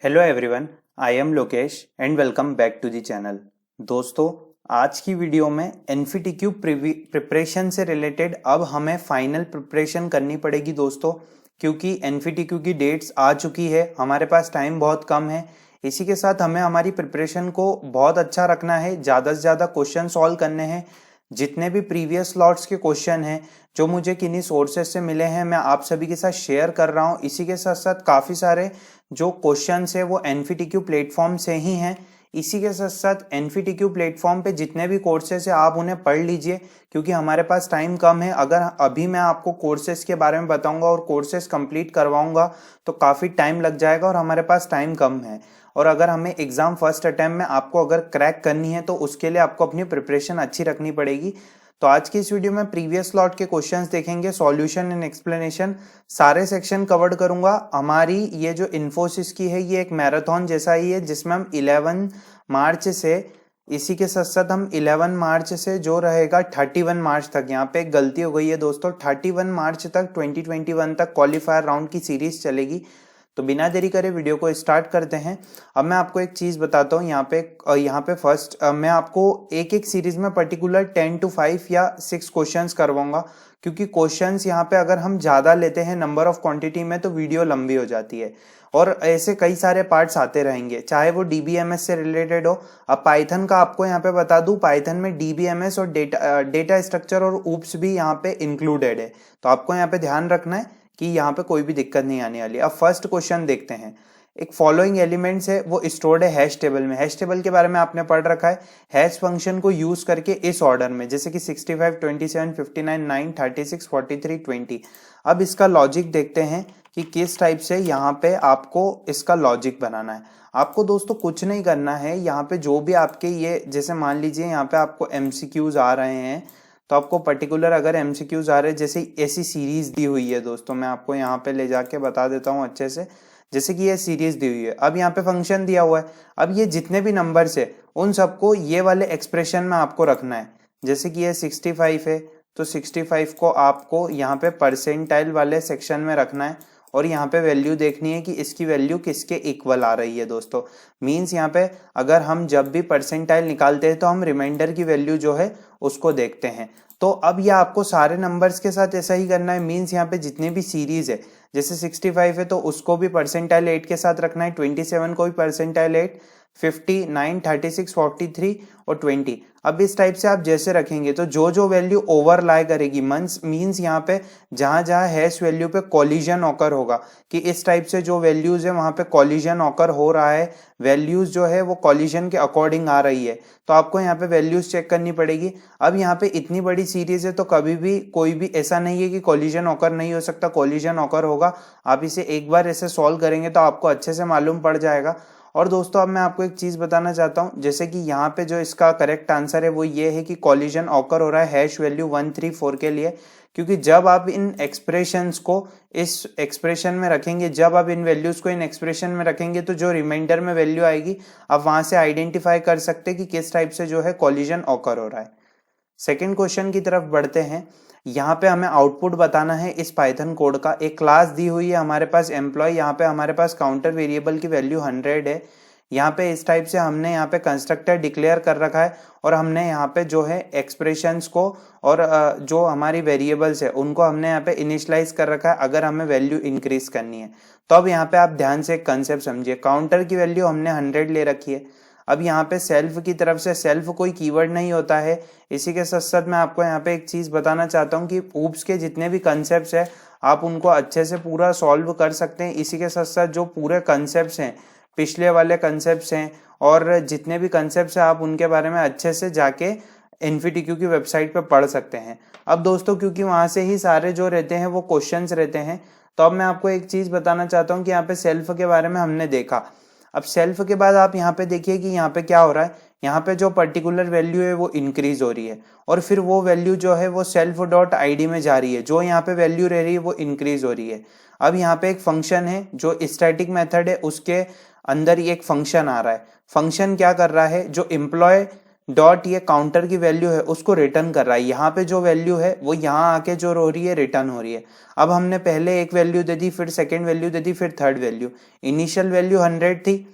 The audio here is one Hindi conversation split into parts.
Hello everyone, I am Lokesh and welcome back to the channel. दोस्तों, आज की वीडियो में एनफीटीक्यू प्रिपरेशन से रिलेटेड अब हमें फाइनल प्रिपरेशन करनी पड़ेगी दोस्तों, क्योंकि एनफीटीक्यू की डेट्स आ चुकी है। हमारे पास टाइम बहुत कम है। इसी के साथ हमें हमारी प्रिपरेशन को बहुत अच्छा रखना है, ज़्यादा से ज़्यादा क्वेश्चन सॉल्व करने हैं। जितने भी प्रीवियस लॉट्स के क्वेश्चन हैं जो मुझे किन्हीं सोर्सेज से मिले हैं, मैं आप सभी के साथ शेयर कर रहा हूँ। इसी के साथ साथ काफ़ी सारे जो क्वेश्चंस है वो एनफीटीक्यू प्लेटफॉर्म से ही हैं। इसी के साथ साथ एनफीटीक्यू प्लेटफॉर्म पे जितने भी कोर्सेज है आप उन्हें पढ़ लीजिए, क्योंकि हमारे पास टाइम कम है। अगर अभी मैं आपको कोर्सेज के बारे में बताऊंगा और कोर्सेज कंप्लीट करवाऊंगा तो काफ़ी टाइम लग जाएगा और हमारे पास टाइम कम है। और अगर हमें एग्जाम फर्स्ट अटेम्प्ट में आपको अगर क्रैक करनी है तो उसके लिए आपको अपनी प्रिपरेशन अच्छी रखनी पड़ेगी। तो आज की इस वीडियो में प्रीवियस लॉट के क्वेश्चंस देखेंगे, सॉल्यूशन एंड एक्सप्लेनेशन, सारे सेक्शन कवर करूंगा। हमारी ये जो इन्फोसिस की है ये एक मैराथन जैसा ही है, जिसमें हम 11 मार्च से, इसी के साथ साथ हम 11 मार्च से जो रहेगा 31 मार्च तक, यहाँ पे एक गलती हो गई है दोस्तों, 31 मार्च तक 2021 तक क्वालिफायर राउंड की सीरीज चलेगी। तो बिना देरी करे वीडियो को स्टार्ट करते हैं। अब मैं आपको एक चीज़ बताता हूँ। यहाँ पे फर्स्ट मैं आपको एक एक सीरीज में पर्टिकुलर 10 to 5 या 6 क्वेश्चंस करवाऊंगा, क्योंकि क्वेश्चंस यहाँ पे अगर हम ज़्यादा लेते हैं नंबर ऑफ क्वांटिटी में तो वीडियो लंबी हो जाती है। और ऐसे कई सारे पार्ट्स आते रहेंगे, चाहे वो डीबीएमएस से रिलेटेड हो। अब पाइथन का आपको यहाँ पे बता दूं, पाइथन में डीबीएमएस और डेटा स्ट्रक्चर और ऊप्स भी यहाँ पे इंक्लूडेड है। तो आपको यहाँ पे ध्यान रखना है कि यहाँ पे कोई भी दिक्कत नहीं आने वाली। अब फर्स्ट क्वेश्चन देखते हैं। एक फॉलोइंग एलिमेंट्स है वो स्टोर्ड है हैश टेबल में। हैश टेबल के बारे में आपने पढ़ रखा है। हैश फंक्शन को यूज करके इस ऑर्डर में, जैसे कि 65, 27, 59, 9, 36, 43, 20। अब इसका लॉजिक देखते हैं कि किस टाइप से यहाँ पे आपको इसका लॉजिक बनाना है। आपको दोस्तों कुछ नहीं करना है। यहाँ पे जो भी आपके ये, जैसे मान लीजिए यहाँ पे आपको एमसीक्यूज आ रहे हैं, तो आपको पर्टिकुलर अगर एमसीक्यूज आ रहे हैं, जैसे ऐसी सीरीज दी हुई है दोस्तों, मैं आपको यहाँ पे ले जाके बता देता हूँ अच्छे से। जैसे कि ये सीरीज दी हुई है, अब यहाँ पे फंक्शन दिया हुआ है। अब ये जितने भी नंबर्स है उन सबको ये वाले एक्सप्रेशन में आपको रखना है। जैसे कि ये 65 है तो 65 को आपको यहाँ पे परसेंटाइल वाले सेक्शन में रखना है और यहाँ पे वैल्यू देखनी है कि इसकी वैल्यू किसके इक्वल आ रही है दोस्तों। मीन्स यहाँ पे अगर हम जब भी परसेंटाइल निकालते हैं तो हम रिमाइंडर की वैल्यू जो है उसको देखते हैं। तो अब यह आपको सारे नंबर्स के साथ ऐसा ही करना है। मीन्स यहाँ पे जितनी भी सीरीज है, जैसे 65 है तो उसको भी परसेंटाइल 8 के साथ रखना है, 27 को भी परसेंटाइल 8, 59, 36, 43 और 20। अब इस टाइप से आप जैसे रखेंगे तो जो जो वैल्यू ओवरलाई करेगी, मीन्स यहाँ पे जहां जहां हैश वैल्यू पे कॉलिजन ऑकर होगा, कि इस टाइप से जो वैल्यूज है वहां पे कॉलिजन ऑकर हो रहा है, वैल्यूज जो है वो कॉलिजन के अकॉर्डिंग आ रही है, तो आपको यहाँ पे वैल्यूज चेक करनी पड़ेगी। अब यहाँ पे इतनी बड़ी सीरीज है तो कभी भी कोई भी ऐसा नहीं है कि कॉलिजन ऑकर नहीं हो सकता, कॉलिजन ऑकर होगा। आप इसे एक बार ऐसे सॉल्व करेंगे तो आपको अच्छे से मालूम पड़ जाएगा। और दोस्तों अब मैं आपको एक चीज बताना चाहता हूं, जैसे कि यहाँ पे जो इसका करेक्ट आंसर है वो ये है कि कॉलिजन ऑकर हो रहा है हैश वैल्यू 134 के लिए, क्योंकि जब आप इन एक्सप्रेशंस को इस एक्सप्रेशन में रखेंगे, जब आप इन वैल्यूज को इन एक्सप्रेशन में रखेंगे तो जो रिमाइंडर में वैल्यू आएगी आप वहां से आइडेंटिफाई कर सकते हैं कि किस टाइप से जो है कॉलिजन ऑकर हो रहा है। सेकेंड क्वेश्चन की तरफ बढ़ते हैं। यहाँ पे हमें आउटपुट बताना है इस पाइथन कोड का। एक क्लास दी हुई है हमारे पास एम्प्लॉय, यहाँ पे हमारे पास काउंटर वेरिएबल की वैल्यू 100 है। यहाँ पे इस टाइप से हमने यहाँ पे कंस्ट्रक्टर डिक्लेयर कर रखा है और हमने यहाँ पे जो है एक्सप्रेशंस को और जो हमारी वेरिएबल्स है उनको हमने यहाँ पे इनिशियलाइज कर रखा है अगर हमें वैल्यू इंक्रीज करनी है। तो अब यहाँ पे आप ध्यान से एक कंसेप्ट समझिए। काउंटर की वैल्यू हमने 100 ले रखी है। अब यहाँ पे सेल्फ की तरफ से, सेल्फ कोई कीवर्ड नहीं होता है। इसी के साथ साथ मैं आपको यहाँ पे एक चीज बताना चाहता हूँ कि ऊप्स के जितने भी कंसेप्ट्स हैं आप उनको अच्छे से पूरा सॉल्व कर सकते हैं। इसी के साथ साथ जो पूरे कंसेप्ट्स हैं, पिछले वाले कंसेप्ट्स हैं और जितने भी कंसेप्ट्स हैं आप उनके बारे में अच्छे से जाके एनफीटीक्यू की वेबसाइट पे पढ़ सकते हैं। अब दोस्तों क्योंकि वहां से ही सारे जो रहते हैं वो क्वेश्चंस रहते हैं, तो अब मैं आपको एक चीज बताना चाहता हूँ कि यहाँ पे सेल्फ के बारे में हमने देखा। अब सेल्फ के बाद आप यहाँ पे देखिए कि यहाँ पे क्या हो रहा है। यहाँ पे जो पर्टिकुलर वैल्यू है वो इंक्रीज हो रही है और फिर वो वैल्यू जो है वो सेल्फ डॉट आईडी में जा रही है, जो यहाँ पे वैल्यू रह रही है वो इंक्रीज हो रही है। अब यहाँ पे एक फंक्शन है जो स्टैटिक मेथड है, उसके अंदर ही एक फंक्शन आ रहा है। फंक्शन क्या कर रहा है, जो एम्प्लॉय डॉट ये काउंटर की वैल्यू है उसको रिटर्न कर रहा है। यहाँ पे जो वैल्यू है वो यहाँ आके जो हो रही है रिटर्न हो रही है। अब हमने पहले एक वैल्यू दे दी, फिर सेकेंड वैल्यू दे दी, फिर थर्ड वैल्यू। इनिशियल वैल्यू 100 थी,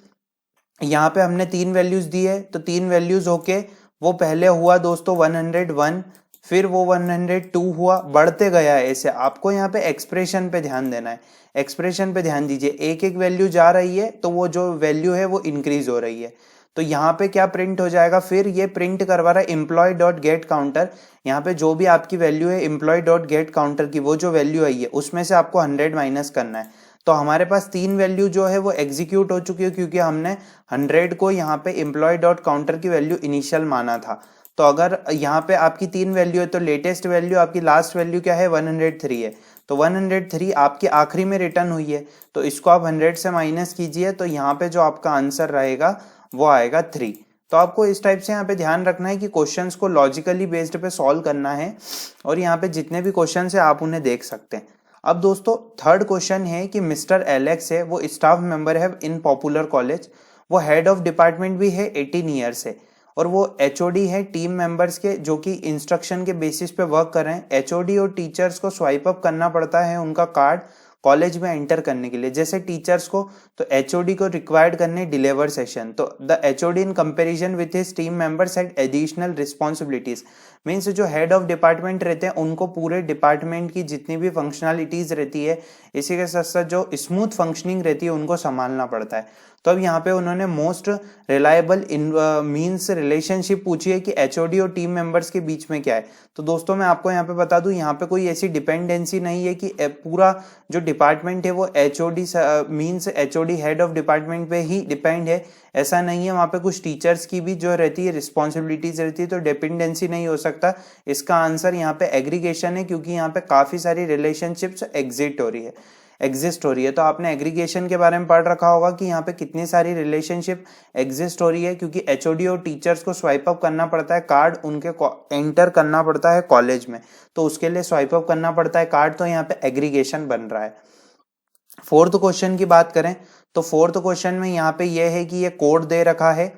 यहाँ पे हमने 3 वैल्यूज दी है, तो 3 वैल्यूज होके वो पहले हुआ दोस्तों 101, फिर वो 102 हुआ, बढ़ते गया है ऐसे। आपको यहाँ पे एक्सप्रेशन पे ध्यान देना है, एक्सप्रेशन पे ध्यान दीजिए। एक एक वैल्यू जा रही है तो वो जो वैल्यू है वो इंक्रीज हो रही है। तो यहाँ पे क्या प्रिंट हो जाएगा, फिर ये प्रिंट करवा रहा है एम्प्लॉय डॉट गेट काउंटर। यहाँ पे जो भी आपकी वैल्यू है एम्प्लॉय डॉट गेट काउंटर की, वो जो वैल्यू आई है उसमें से आपको 100 माइनस करना है। तो हमारे पास 3 वैल्यू जो है वो एग्जीक्यूट हो चुकी है, क्योंकि हमने 100 को यहाँ पे एम्प्लॉय डॉट काउंटर की वैल्यू इनिशियल माना था। तो अगर यहाँ पे आपकी 3 वैल्यू है तो लेटेस्ट वैल्यू आपकी लास्ट वैल्यू क्या है, 103 है। तो 103 आपकी आखिरी में रिटर्न हुई है, तो इसको आप 100 से माइनस कीजिए, तो यहाँ पे जो आपका आंसर रहेगा वो आएगा 3। तो आपको इस टाइप से यहाँ पे ध्यान रखना है कि क्वेश्चंस को लॉजिकली बेस्ड पे सॉल्व करना है, और यहाँ पे जितने भी क्वेश्चन है आप उन्हें देख सकते हैं। अब दोस्तों थर्ड क्वेश्चन है कि मिस्टर एलेक्स है, वो स्टाफ मेंबर है इन पॉपुलर कॉलेज, वो हेड ऑफ डिपार्टमेंट भी है, 18 ईयर्स है, और वो एचओडी है टीम मेंबर्स के, जो कि इंस्ट्रक्शन के बेसिस पे वर्क कर रहे हैं। एचओडी और टीचर्स को स्वाइप अप करना पड़ता है उनका कार्ड कॉलेज में एंटर करने के लिए। जैसे टीचर्स को, तो एचओडी को रिक्वायर्ड करने डिलीवर सेशन। तो the HOD in comparison with his team members had additional responsibilities. Means जो हेड ऑफ डिपार्टमेंट रहते हैं उनको पूरे डिपार्टमेंट की जितनी भी फंक्शनलिटीज रहती है, इसी के साथ साथ जो स्मूथ फंक्शनिंग रहती है उनको संभालना पड़ता है। तो अब यहाँ पे उन्होंने मोस्ट रिलायबल मीन्स रिलेशनशिप पूछी है कि एचओडी और टीम मेंबर्स के बीच में क्या है। तो दोस्तों मैं आपको यहाँ पे बता दूं, यहाँ पे कोई ऐसी डिपेंडेंसी नहीं है कि पूरा जो डिपार्टमेंट है वो HOD means HOD head of department पे ही डिपेंड है, ऐसा नहीं है। वहाँ पे कुछ टीचर्स की भी जो रहती है रिस्पॉन्सिबिलिटीज रहती है, तो डिपेंडेंसी नहीं हो सकता। इसका आंसर यहाँ पे एग्रीगेशन है, क्योंकि यहाँ पे काफी सारी रिलेशनशिप्स एग्जिस्ट हो रही है। तो आपने एग्रीगेशन के बारे में पढ़ रखा होगा कि यहाँ पे कितनी सारी रिलेशनशिप एग्जिस्ट हो रही है, क्योंकि एचओडी और टीचर्स को स्वाइप अप करना पड़ता है कार्ड, उनके एंटर करना पड़ता है कॉलेज में, तो उसके लिए स्वाइप अप करना पड़ता है कार्ड, तो यहाँ पे एग्रीगेशन बन रहा है। फोर्थ क्वेश्चन की बात करें तो फोर्थ क्वेश्चन में यहाँ पे ये है कि ये कोड दे रखा है,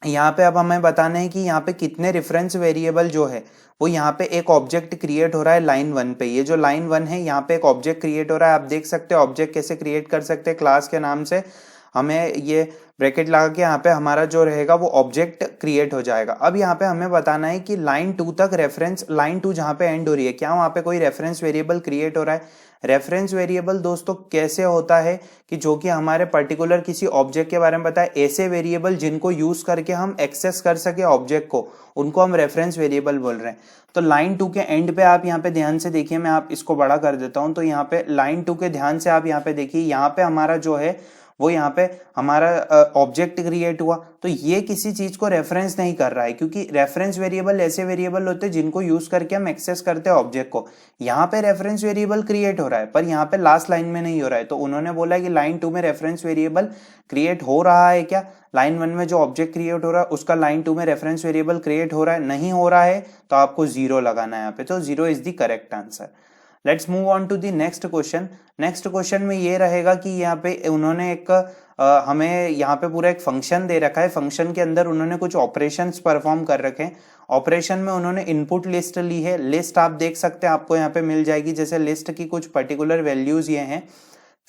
यहाँ पे अब हमें बताना है कि यहाँ पे कितने रेफरेंस वेरिएबल जो है वो यहाँ पे एक ऑब्जेक्ट क्रिएट हो रहा है लाइन 1 पे। ये जो लाइन 1 है यहाँ पे एक ऑब्जेक्ट क्रिएट हो रहा है, आप देख सकते हैं ऑब्जेक्ट कैसे क्रिएट कर सकते हैं। क्लास के नाम से हमें ये ब्रैकेट लगा के यहाँ पे हमारा जो रहेगा वो ऑब्जेक्ट क्रिएट हो जाएगा। अब यहाँ पे हमें बताना है कि लाइन 2 तक रेफरेंस, लाइन 2 जहाँ पे एंड हो रही है, क्या वहाँ पे कोई रेफरेंस वेरिएबल क्रिएट हो रहा है। रेफरेंस वेरिएबल दोस्तों कैसे होता है कि जो कि हमारे पर्टिकुलर किसी ऑब्जेक्ट के बारे में बताए, ऐसे वेरिएबल जिनको यूज करके हम एक्सेस कर सके ऑब्जेक्ट को, उनको हम रेफरेंस वेरिएबल बोल रहे हैं। तो लाइन 2 के एंड पे आप यहाँ पे ध्यान से देखिए, मैं आप इसको बड़ा कर देता हूँ। तो यहाँ पे लाइन 2 के ध्यान से आप यहाँ पे देखिए, यहाँ पे हमारा जो है वो यहाँ पे हमारा ऑब्जेक्ट क्रिएट हुआ, तो ये किसी चीज को रेफरेंस नहीं कर रहा है, क्योंकि रेफरेंस वेरिएबल ऐसे वेरिएबल होते हैं जिनको यूज करके हम एक्सेस करते हैं ऑब्जेक्ट को। यहाँ पे रेफरेंस वेरिएबल क्रिएट हो रहा है, पर यहाँ पे लास्ट लाइन में नहीं हो रहा है। तो उन्होंने बोला है कि लाइन 2 में रेफरेंस वेरिएबल क्रिएट हो रहा है क्या, लाइन 1 में जो ऑब्जेक्ट क्रिएट हो रहा है उसका लाइन 2 में रेफरेंस वेरिएबल क्रिएट हो रहा है, नहीं हो रहा है, तो आपको 0 लगाना है यहाँ पे। तो 0 is the correct answer. Let's move on to the next question. Next question में ये रहेगा कि यहाँ पे उन्होंने एक हमें यहाँ पे पूरा एक फंक्शन दे रखा है, फंक्शन के अंदर उन्होंने कुछ ऑपरेशंस परफॉर्म कर रखे हैं। ऑपरेशन में उन्होंने इनपुट लिस्ट ली है, लिस्ट आप देख सकते हैं आपको यहाँ पे मिल जाएगी, जैसे लिस्ट की कुछ पर्टिकुलर वैल्यूज ये हैं।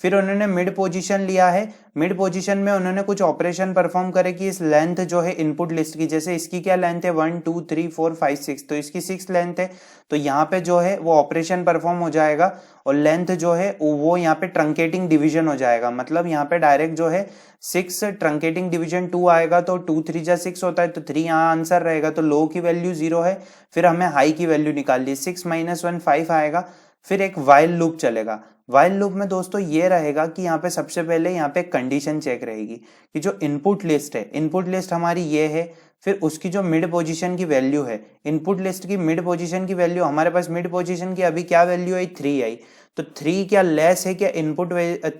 फिर उन्होंने मिड पोजीशन लिया है, मिड पोजीशन में उन्होंने कुछ ऑपरेशन परफॉर्म करे कि इस लेंथ जो है इनपुट लिस्ट की, जैसे इसकी क्या लेंथ है 1 2 3 4 5 6, तो इसकी 6 लेंथ है, तो यहाँ पे जो है वो ऑपरेशन परफॉर्म हो जाएगा, और लेंथ जो है वो यहाँ पे ट्रंकेटिंग डिवीजन हो जाएगा। मतलब यहाँ पे डायरेक्ट जो है 6 ट्रंकेटिंग डिवीजन 2 आएगा, तो 2 3 जा 6 होता है, तो 3 यहाँ आंसर रहेगा। तो लो की वैल्यू 0 है, फिर हमें हाई की वैल्यू निकाल ली, 6 - 1 5 आएगा। फिर एक वाइल लूप चलेगा। वाइल लूप में दोस्तों ये रहेगा कि यहाँ पे सबसे पहले यहाँ पे कंडीशन चेक रहेगी कि जो इनपुट लिस्ट है, इनपुट लिस्ट हमारी ये है, फिर उसकी जो मिड पोजीशन की वैल्यू है, इनपुट लिस्ट की मिड पोजीशन की वैल्यू, हमारे पास मिड पोजीशन की अभी क्या वैल्यू आई 3 आई, तो 3 क्या लेस है क्या, इनपुट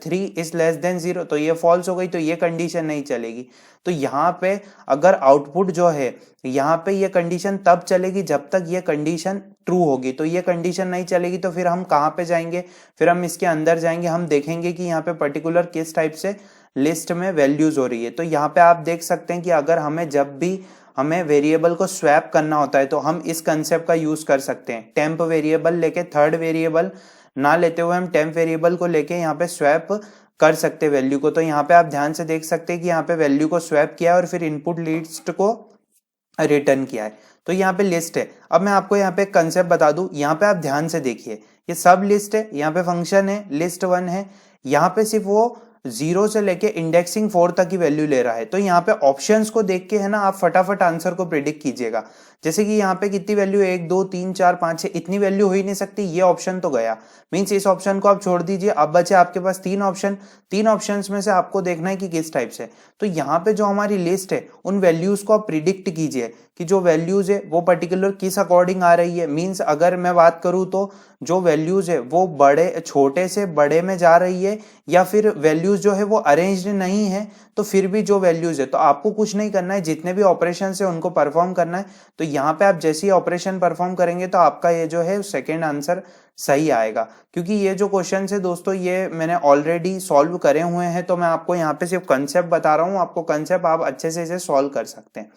3 इज लेस देन 0, तो ये फॉल्स हो गई, तो ये कंडीशन नहीं चलेगी। तो यहाँ पे अगर आउटपुट जो है, यहाँ पे ये कंडीशन तब चलेगी जब तक ये कंडीशन ट्रू होगी, तो ये कंडीशन नहीं चलेगी, तो फिर हम कहाँ पे जाएंगे, फिर हम इसके अंदर जाएंगे, हम देखेंगे कि यहाँ पे पर्टिकुलर किस टाइप से लिस्ट में वैल्यूज हो रही है। तो यहाँ पे आप देख सकते हैं कि अगर हमें जब भी हमें वेरिएबल को स्वैप करना होता है तो हम इस कंसेप्ट का यूज कर सकते हैं। टेम्प वेरिएबल लेके थर्ड वेरिएबल ना लेते हुए हम टेम्प वेरिएबल को लेके यहाँ पे स्वैप कर सकते हैं वैल्यू को। तो यहाँ पे आप ध्यान से देख सकते हैं कि यहाँ पे वैल्यू को स्वैप किया और फिर इनपुट लिस्ट को रिटर्न किया है। तो यहाँ पे लिस्ट है। अब मैं आपको यहाँ पे एक कंसेप्ट बता दूं, यहाँ पे आप ध्यान से देखिए, ये सब लिस्ट है, यहाँ पे फंक्शन है, लिस्ट 1 है, यहाँ पे सिर्फ वो 0 से लेके इंडेक्सिंग 4 तक की वैल्यू ले रहा है। तो यहाँ पे ऑप्शंस को देख के है ना आप फटाफट आंसर को प्रिडिक्ट कीजिएगा। जैसे कि यहाँ पे कितनी वैल्यू, 1 2 3 4 5 6, इतनी वैल्यू हो ही नहीं सकती, ये ऑप्शन तो गया, मीन्स इस ऑप्शन को आप छोड़ दीजिए। अब बचे आपके पास 3 ऑप्शन, 3 ऑप्शंस में से आपको देखना है कि किस टाइप से। तो यहाँ पे जो हमारी लिस्ट है उन वैल्यूज को आप प्रिडिक्ट कीजिए कि जो वैल्यूज है वो पर्टिकुलर किस अकॉर्डिंग आ रही है। मीन्स अगर मैं बात करूँ तो जो वैल्यूज है वो छोटे से बड़े में जा रही है, या फिर वैल्यूज जो है वो अरेंज्ड नहीं है, तो फिर भी जो वैल्यूज है तो आपको कुछ नहीं करना है, जितने भी ऑपरेशन है उनको परफॉर्म करना है। तो यहाँ पे आप जैसे ही ऑपरेशन परफॉर्म करेंगे तो आपका ये जो है सेकेंड आंसर सही आएगा। क्योंकि ये जो क्वेश्चन है दोस्तों ये मैंने ऑलरेडी सॉल्व करे हुए हैं, तो मैं आपको यहाँ पे सिर्फ कंसेप्ट बता रहा हूँ, आपको कंसेप्ट आप अच्छे से इसे सॉल्व कर सकते हैं।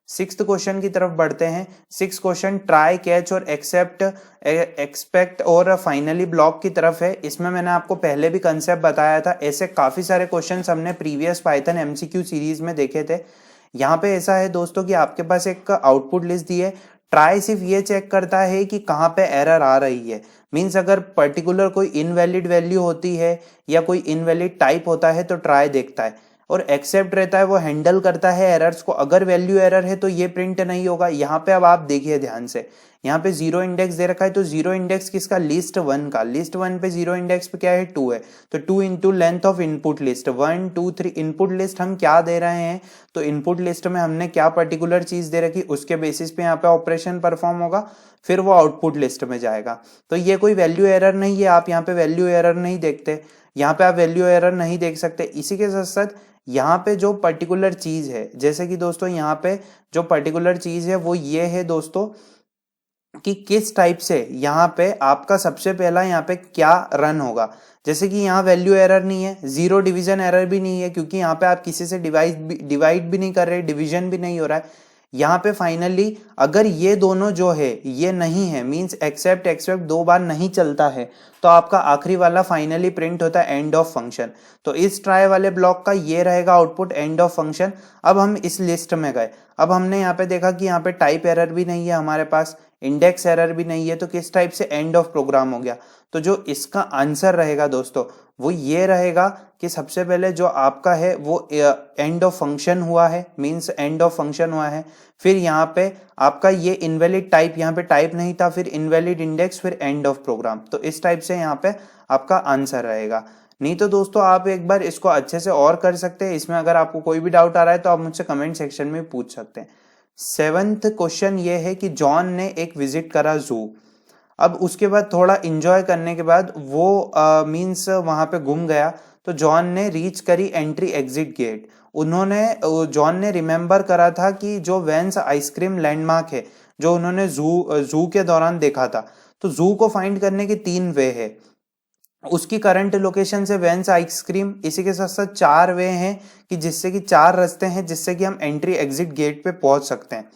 6th क्वेश्चन की तरफ बढ़ते हैं। 6th क्वेश्चन ट्राई, कैच और एक्सेप्ट, एक्सपेक्ट और फाइनली ब्लॉक की तरफ है। इसमें मैंने आपको पहले भी कंसेप्ट बताया था, ऐसे काफी सारे क्वेश्चंस हमने प्रीवियस पाइथन एमसीक्यू सीरीज में देखे थे। यहाँ पे ऐसा है दोस्तों कि आपके पास एक आउटपुट लिस्ट दी है, ट्राई सिर्फ ये चेक करता है कि कहाँ पे एरर आ रही है। मीन्स अगर पर्टिकुलर कोई इनवैलिड वैल्यू होती है या कोई इनवैलिड टाइप होता है तो ट्राई देखता है, और एक्सेप्ट रहता है वो हैंडल करता है एरर्स को। अगर वैल्यू एरर है तो ये प्रिंट नहीं होगा। यहाँ पे अब आप देखिए ध्यान से, यहाँ पे 0 इंडेक्स दे रखा है, तो 0 इंडेक्स किसका, लिस्ट 1 का। लिस्ट 1 पे 0 इंडेक्स पे क्या है, 2 है, तो 2 into length of input list 1 2 3। Input list हम क्या दे रहे हैं, तो इनपुट लिस्ट में हमने क्या पर्टिकुलर चीज दे रखी, उसके बेसिस पे यहाँ पे ऑपरेशन परफॉर्म होगा, फिर वो आउटपुट लिस्ट में जाएगा। तो ये कोई वैल्यू एरर नहीं है, आप यहाँ पे वैल्यू एरर नहीं देखते, यहाँ पे आप वैल्यू एरर नहीं देख सकते। इसी के साथ साथ यहाँ पे जो पर्टिकुलर चीज है, जैसे कि दोस्तों यहाँ पे जो पर्टिकुलर चीज है वो ये है दोस्तों कि किस टाइप से यहाँ पे आपका सबसे पहला यहाँ पे क्या रन होगा। जैसे कि यहाँ वैल्यू एरर नहीं है, 0 डिवीजन एरर भी नहीं है, क्योंकि यहाँ पे आप किसी से डिवाइड भी नहीं कर रहे, डिवीजन भी नहीं हो रहा है। यहाँ पे फाइनली अगर ये दोनों जो है ये नहीं है, मींस एक्सेप्ट 2 बार नहीं चलता है, तो आपका आखिरी वाला फाइनली प्रिंट होता है एंड ऑफ फंक्शन। तो इस ट्राई वाले ब्लॉक का ये रहेगा आउटपुट, एंड ऑफ फंक्शन। अब हम इस लिस्ट में गए, अब हमने यहाँ पे देखा कि यहाँ पे टाइप एरर भी नहीं है हमारे पास, इंडेक्स एरर भी नहीं है, तो किस टाइप से एंड ऑफ प्रोग्राम हो गया। तो जो इसका आंसर रहेगा दोस्तों वो ये रहेगा कि सबसे पहले जो आपका है वो एंड ऑफ फंक्शन हुआ है, मींस एंड ऑफ फंक्शन हुआ है। फिर यहाँ पे आपका ये इनवैलिड टाइप, यहाँ पे टाइप नहीं था, फिर इनवैलिड इंडेक्स, फिर एंड ऑफ प्रोग्राम। तो इस टाइप से यहाँ पे आपका आंसर रहेगा। नहीं तो दोस्तों आप एक बार इसको अच्छे से और कर सकते हैं। इसमें अगर आपको कोई भी डाउट आ रहा है तो आप मुझसे कमेंट सेक्शन में पूछ सकते हैं। 7th क्वेश्चन ये है कि जॉन ने एक विजिट करा जू। अब उसके बाद थोड़ा इंजॉय करने के बाद वो मींस वहां पे घूम गया, तो जॉन ने रीच करी एंट्री एग्जिट गेट। जॉन ने रिमेम्बर करा था कि जो वेंस आइसक्रीम लैंडमार्क है जो उन्होंने जू के दौरान देखा था, तो जू को फाइंड करने के 3 वे है। उसकी करंट लोकेशन से वेंस आइसक्रीम, इसी के साथ साथ 4 वे हैं कि जिससे कि 4 रास्ते हैं जिससे कि हम एंट्री एग्जिट गेट पे पहुंच सकते हैं।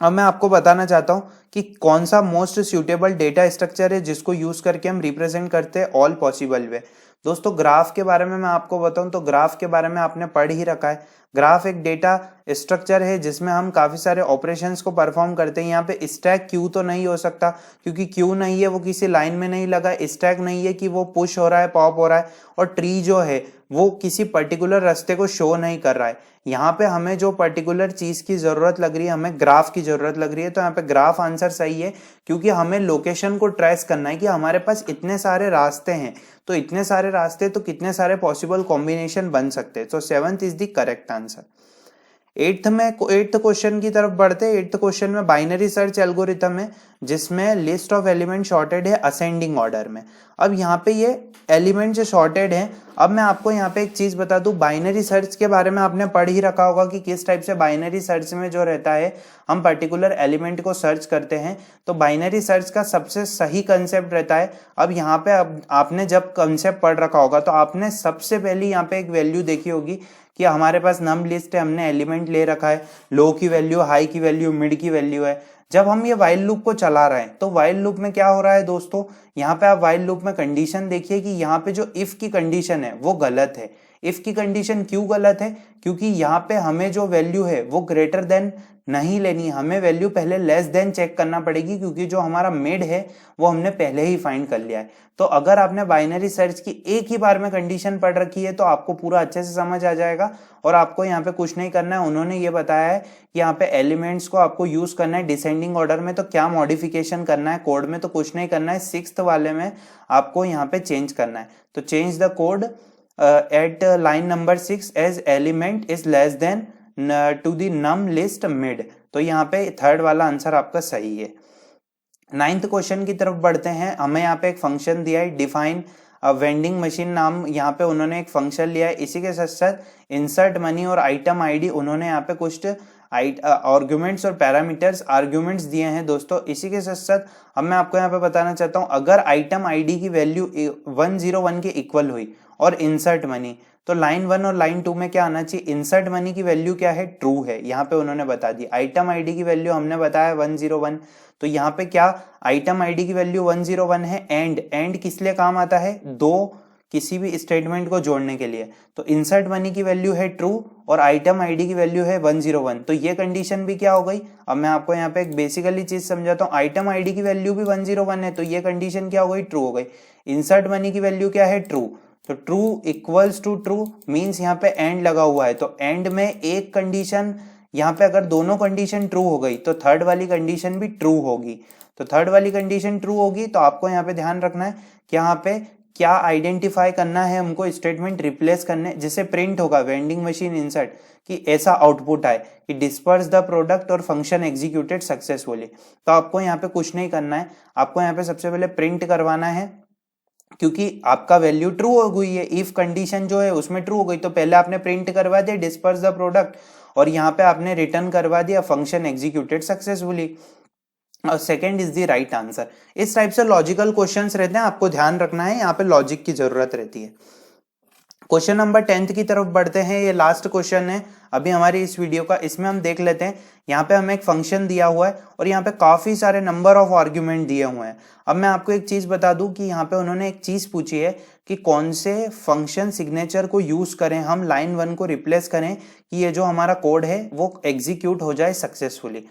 अब मैं आपको बताना चाहता हूं कि कौन सा मोस्ट सूटेबल डेटा स्ट्रक्चर है जिसको यूज करके हम रिप्रेजेंट करते हैं ऑल पॉसिबल वे। दोस्तों ग्राफ के बारे में मैं आपको बताऊं तो ग्राफ के बारे में आपने पढ़ ही रखा है। ग्राफ एक डेटा स्ट्रक्चर है जिसमें हम काफी सारे ऑपरेशंस को परफॉर्म करते हैं। यहाँ पे स्टैक क्यू तो नहीं हो सकता, क्योंकि क्यू नहीं है वो किसी लाइन में नहीं लगा, स्टैक नहीं है कि वो पुश हो रहा है, पॉप हो रहा है, और ट्री जो है वो किसी पर्टिकुलर रास्ते को शो नहीं कर रहा है। यहाँ पे हमें जो पर्टिकुलर चीज की जरूरत लग रही है, हमें ग्राफ की जरूरत लग रही है, तो यहाँ पे ग्राफ आंसर सही है, क्योंकि हमें लोकेशन को ट्रेस करना है कि हमारे पास इतने सारे रास्ते हैं, तो इतने सारे रास्ते तो कितने सारे पॉसिबल कॉम्बिनेशन बन सकते हैं। तो 7th is the correct answer. 8th question की तरफ बढ़ते हैं। 8th क्वेश्चन में बाइनरी सर्च एल्गोरिथम है जिसमें लिस्ट ऑफ एलिमेंट सॉर्टेड है असेंडिंग ऑर्डर में। अब यहाँ पे ये एलिमेंट जो सॉर्टेड है अब मैं आपको यहाँ पे एक चीज बता दूं, बाइनरी सर्च के बारे में आपने पढ़ ही रखा होगा कि किस टाइप से बाइनरी सर्च में जो रहता है हम पर्टिकुलर एलिमेंट को सर्च करते हैं। तो बाइनरी सर्च का सबसे सही कंसेप्ट रहता है, अब यहाँ पे आपने जब कंसेप्ट पढ़ रखा होगा तो आपने सबसे पहले यहाँ पे एक वैल्यू देखी होगी कि हमारे पास नम लिस्ट है, हमने एलिमेंट ले रखा है, लो की वैल्यू, हाई की वैल्यू, मिड की वैल्यू है। जब हम ये वाइल लूप को चला रहे हैं तो वाइल लूप में क्या हो रहा है दोस्तों, यहाँ पे आप वाइल लूप में कंडीशन देखिए कि यहाँ पे जो इफ की कंडीशन है वो गलत है। इफ की कंडीशन क्यों गलत है, क्योंकि यहाँ पे हमें जो वैल्यू है वो ग्रेटर देन नहीं लेनी, हमें वैल्यू पहले लेस देन चेक करना पड़ेगी, क्योंकि जो हमारा मिड है वो हमने पहले ही फाइंड कर लिया है। तो अगर आपने बाइनरी सर्च की एक ही बार में कंडीशन पढ़ रखी है तो आपको पूरा अच्छे से समझ आ जाएगा और आपको यहाँ पे कुछ नहीं करना है। उन्होंने ये बताया है कि यहाँ पे एलिमेंट्स को आपको यूज करना है डिसेंडिंग ऑर्डर में, तो क्या मॉडिफिकेशन करना है कोड में, तो कुछ नहीं करना है, 6th वाले में आपको यहाँ पे चेंज करना है। तो change the code at line number 6 as element is less than to the num list mid. तो यहाँ पे 3rd वाला आंसर आपका सही है। 9th क्वेश्चन की तरफ बढ़ते हैं। हमें यहाँ पे एक फंक्शन दिया है डिफाइन वेंडिंग मशीन नाम, यहाँ पे उन्होंने एक फंक्शन लिया है। इसी के साथ साथ इंसर्ट मनी और आइटम आईडी, उन्होंने यहाँ पे कुछ आर्ग्यूमेंट्स और पैरामीटर्स आर्ग्यूमेंट्स दिए हैं दोस्तों। इसी के साथ साथ अब मैं आपको यहाँ पे बताना चाहता हूँ, अगर आइटम आईडी की वैल्यू 101 के इक्वल हुई और इंसर्ट मनी, तो लाइन 1 और लाइन 2 में क्या आना चाहिए, इंसर्ट मनी की वैल्यू क्या है, ट्रू है, यहाँ पे उन्होंने बता दी। आइटम आईडी की वैल्यू हमने बताया 101, तो यहाँ पे क्या आइटम आईडी की वैल्यू 101 है। एंड किस लिए काम आता है, दो किसी भी स्टेटमेंट को जोड़ने के लिए। तो इंसर्ट मनी की वैल्यू है ट्रू और आइटम आईडी की वैल्यू है 101, तो ये कंडीशन भी क्या हो गई। अब मैं आपको यहाँ पे एक बेसिकली चीज समझाता हूँ, आइटम आईडी की वैल्यू भी 101 है, तो ये कंडीशन क्या हो गई, ट्रू हो गई। इंसर्ट मनी की वैल्यू क्या है, ट्रू, तो true equals to true means यहाँ पे एंड लगा हुआ है, तो एंड में एक कंडीशन, यहाँ पे अगर दोनों कंडीशन ट्रू हो गई तो 3rd वाली कंडीशन भी ट्रू होगी। तो 3rd वाली कंडीशन ट्रू होगी, तो आपको यहाँ पे ध्यान रखना है कि यहाँ पे क्या आइडेंटिफाई करना है हमको, स्टेटमेंट रिप्लेस करने, जिससे प्रिंट होगा वेंडिंग मशीन इंसर्ट कि ऐसा आउटपुट आए कि डिस्पर्स द प्रोडक्ट और फंक्शन एग्जीक्यूटेड सक्सेसफुली। तो आपको यहाँ पे कुछ नहीं करना है, आपको यहाँ पे सबसे पहले प्रिंट करवाना है, क्योंकि आपका वैल्यू ट्रू हो गई है, इफ कंडीशन जो है उसमें ट्रू हो गई, तो पहले आपने प्रिंट करवा दिया डिस्पर्स द प्रोडक्ट और यहाँ पे आपने रिटर्न करवा दिया फंक्शन एग्जीक्यूटेड सक्सेसफुली, और second is the right answer. इस टाइप से लॉजिकल क्वेश्चंस रहते हैं, आपको ध्यान रखना है, यहाँ पे लॉजिक की जरूरत रहती है। क्वेश्चन नंबर 10th की तरफ बढ़ते हैं, ये लास्ट क्वेश्चन है अभी हमारी इस वीडियो का। इसमें हम देख लेते हैं, यहाँ पे हमें एक फंक्शन दिया हुआ है और यहाँ पे काफी सारे नंबर ऑफ आर्ग्यूमेंट दिए हुए हैं। अब मैं आपको एक चीज बता दूं कि यहाँ पे उन्होंने एक चीज पूछी है कि कौन से फंक्शन सिग्नेचर को यूज करें हम लाइन 1 को रिप्लेस करें कि ये जो हमारा कोड है वो एग्जीक्यूट हो जाए सक्सेसफुली।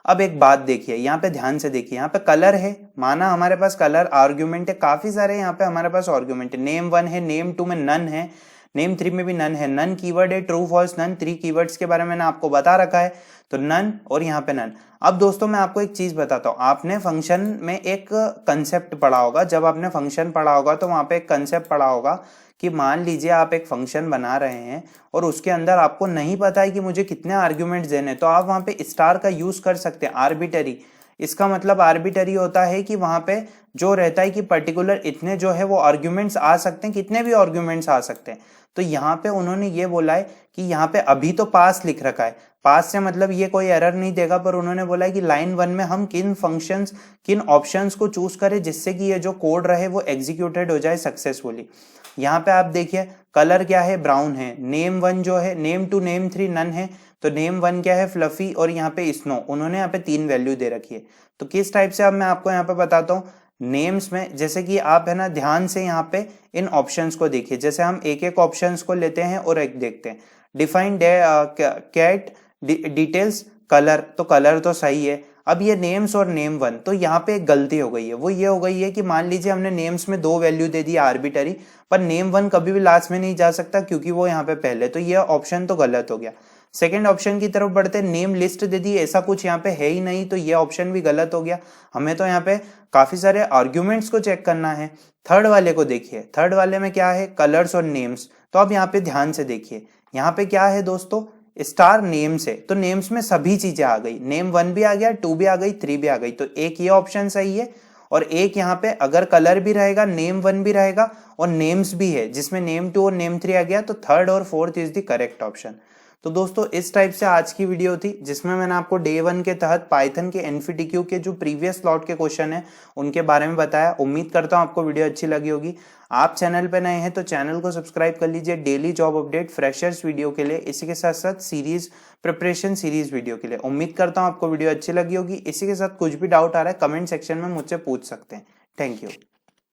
अब एक बात देखिए, यहाँ पे ध्यान से देखिए, यहाँ पे कलर है, माना हमारे पास कलर आर्ग्यूमेंट है, काफी सारे यहाँ पे हमारे पास आर्ग्यूमेंट है। नेम 1 है, नेम 2 में नन है, नेम 3 में भी नन है। नन कीवर्ड है, ट्रू फॉल्स नन, 3 कीवर्ड्स के बारे में मैंने आपको बता रखा है, तो नन और यहाँ पे नन। अब दोस्तों मैं आपको एक चीज बताता हूँ, आपने फंक्शन में एक कंसेप्ट पढ़ा होगा, जब आपने फंक्शन पढ़ा होगा तो वहां पे एक कंसेप्ट पढ़ा होगा कि मान लीजिए आप एक फंक्शन बना रहे हैं और उसके अंदर आपको नहीं पता है कि मुझे कितने आर्ग्यूमेंट्स देने, तो आप वहां पे स्टार का यूज कर सकते हैं, आर्बिटरी। इसका मतलब आर्बिटरी होता है कि वहां पे जो रहता है कि पर्टिकुलर इतने जो है वो आर्ग्यूमेंट्स आ सकते हैं, कितने भी आर्ग्यूमेंट्स आ सकते हैं। तो यहाँ पे उन्होंने ये बोला है कि यहाँ पे अभी तो पास लिख रखा है, पास से मतलब ये कोई एरर नहीं देगा, पर उन्होंने बोला है कि लाइन 1 में हम किन फंक्शंस, किन ऑप्शंस को चूज करें जिससे कि ये जो कोड रहे वो एग्जीक्यूटेड हो जाए सक्सेसफुली। यहाँ पे आप देखिए कलर क्या है, ब्राउन है। नेम 1 जो है, नेम 2 नेम 3 नन है, तो नेम 1 क्या है, फ्लफी, और यहाँ पे स्नो, उन्होंने यहाँ पे 3 वैल्यू दे रखी है। तो किस टाइप से अब मैं आपको यहाँ पे बताता हूँ, नेम्स में जैसे कि आप है ना ध्यान से यहाँ पे इन ऑप्शंस को देखिए, जैसे हम एक एक ऑप्शंस को लेते हैं और एक देखते हैं। डिफाइन कैट डिटेल्स कलर, तो कलर तो सही है। अब ये नेम्स और नेम 1, तो यहाँ पे एक गलती हो गई है, वो ये हो गई है कि मान लीजिए हमने नेम्स में 2 वैल्यू दे दी आर्बिटरी, पर नेम 1 कभी भी लास्ट में नहीं जा सकता क्योंकि वो यहाँ पे पहले, तो ये ऑप्शन तो गलत हो गया। सेकेंड ऑप्शन की तरफ बढ़ते, नेम लिस्ट दे दी, ऐसा कुछ यहाँ पे है ही नहीं, तो ये ऑप्शन भी गलत हो गया। हमें तो यहाँ पे काफी सारे आर्ग्यूमेंट्स को चेक करना है। थर्ड वाले को देखिए, थर्ड वाले में क्या है, कलर्स और नेम्स, तो अब यहाँ पे ध्यान से देखिए, यहाँ पे क्या है दोस्तों, स्टार नेम्स है, तो नेम्स में सभी चीजें आ गई, नेम 1 भी आ गया, 2 भी आ गई, 3 भी आ गई, तो एक ये ऑप्शन सही है और एक यहाँ पे अगर कलर भी रहेगा नेम 1 भी रहेगा और नेम्स भी है जिसमें नेम 2 और नेम 3 आ गया, तो थर्ड और fourth is the correct option. तो दोस्तों इस टाइप से आज की वीडियो थी जिसमें मैंने आपको डे 1 के तहत पाइथन के एनपीटीक्यू के जो प्रीवियस स्लॉट के क्वेश्चन है उनके बारे में बताया। उम्मीद करता हूं आपको वीडियो अच्छी लगी होगी। आप चैनल पे नए हैं तो चैनल को सब्सक्राइब कर लीजिए daily job update freshers video के लिए, इसी के साथ साथ सीरीज प्रिपरेशन सीरीज वीडियो के लिए। उम्मीद करता हूं आपको वीडियो अच्छी लगी होगी। इसी के साथ कुछ भी डाउट आ रहा है कमेंट सेक्शन में मुझसे पूछ सकते हैं। Thank you.